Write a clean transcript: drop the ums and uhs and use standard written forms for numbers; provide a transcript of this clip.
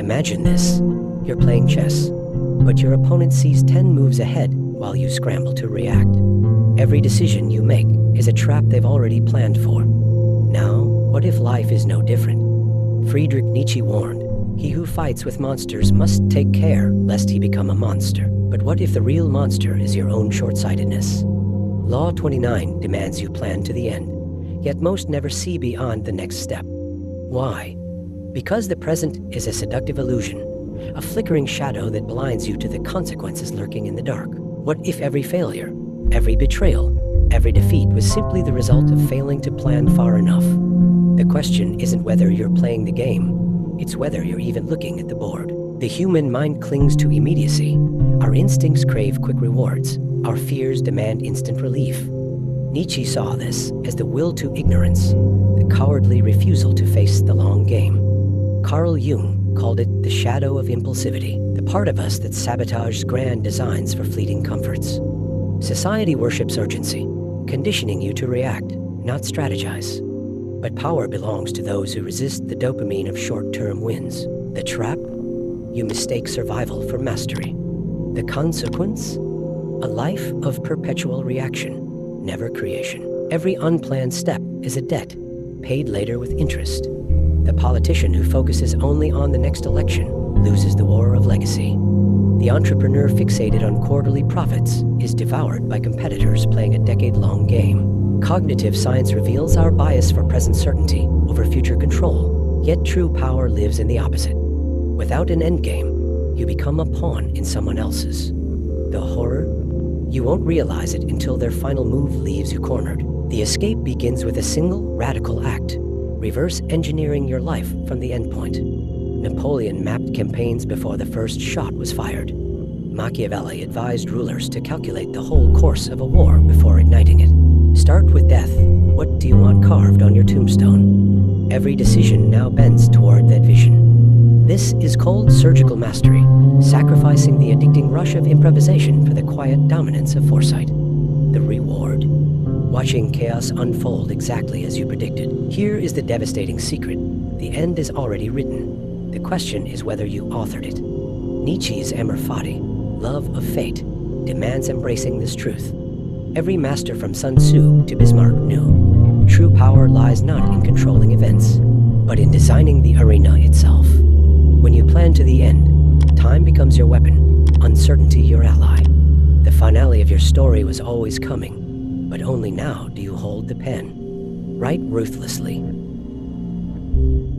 Imagine this. You're playing chess, but your opponent sees 10 moves ahead while you scramble to react. Every decision you make is a trap they've already planned for. Now, what if life is no different? Friedrich Nietzsche warned, "He who fights with monsters must take care lest he become a monster." But what if the real monster is your own short-sightedness? Law 29 demands you plan to the end, yet most never see beyond the next step. Why? Because the present is a seductive illusion, a flickering shadow that blinds you to the consequences lurking in the dark. What if every failure, every betrayal, every defeat was simply the result of failing to plan far enough? The question isn't whether you're playing the game, it's whether you're even looking at the board. The human mind clings to immediacy. Our instincts crave quick rewards. Our fears demand instant relief. Nietzsche saw this as the will to ignorance, the cowardly refusal to face the long game. Carl Jung called it the shadow of impulsivity, the part of us that sabotages grand designs for fleeting comforts. Society worships urgency, conditioning you to react, not strategize. But power belongs to those who resist the dopamine of short-term wins. The trap? You mistake survival for mastery. The consequence? A life of perpetual reaction, never creation. Every unplanned step is a debt, paid later with interest. The politician who focuses only on the next election loses the war of legacy. The entrepreneur fixated on quarterly profits is devoured by competitors playing a decade-long game. Cognitive science reveals our bias for present certainty over future control, yet true power lives in the opposite. Without an endgame, you become a pawn in someone else's. The horror? You won't realize it until their final move leaves you cornered. The escape begins with a single radical act, reverse engineering your life from the endpoint. Napoleon mapped campaigns before the first shot was fired. Machiavelli advised rulers to calculate the whole course of a war before igniting it. Start with death. What do you want carved on your tombstone? Every decision now bends toward that vision. This is called surgical mastery, sacrificing the addicting rush of improvisation for the quiet dominance of foresight. The reward? Watching chaos unfold exactly as you predicted. Here is the devastating secret. The end is already written. The question is whether you authored it. Nietzsche's Amor Fati, love of fate, demands embracing this truth. Every master from Sun Tzu to Bismarck knew true power lies not in controlling events, but in designing the arena itself. When you plan to the end, time becomes your weapon, uncertainty your ally. The finale of your story was always coming, but only now do you hold the pen. Write ruthlessly,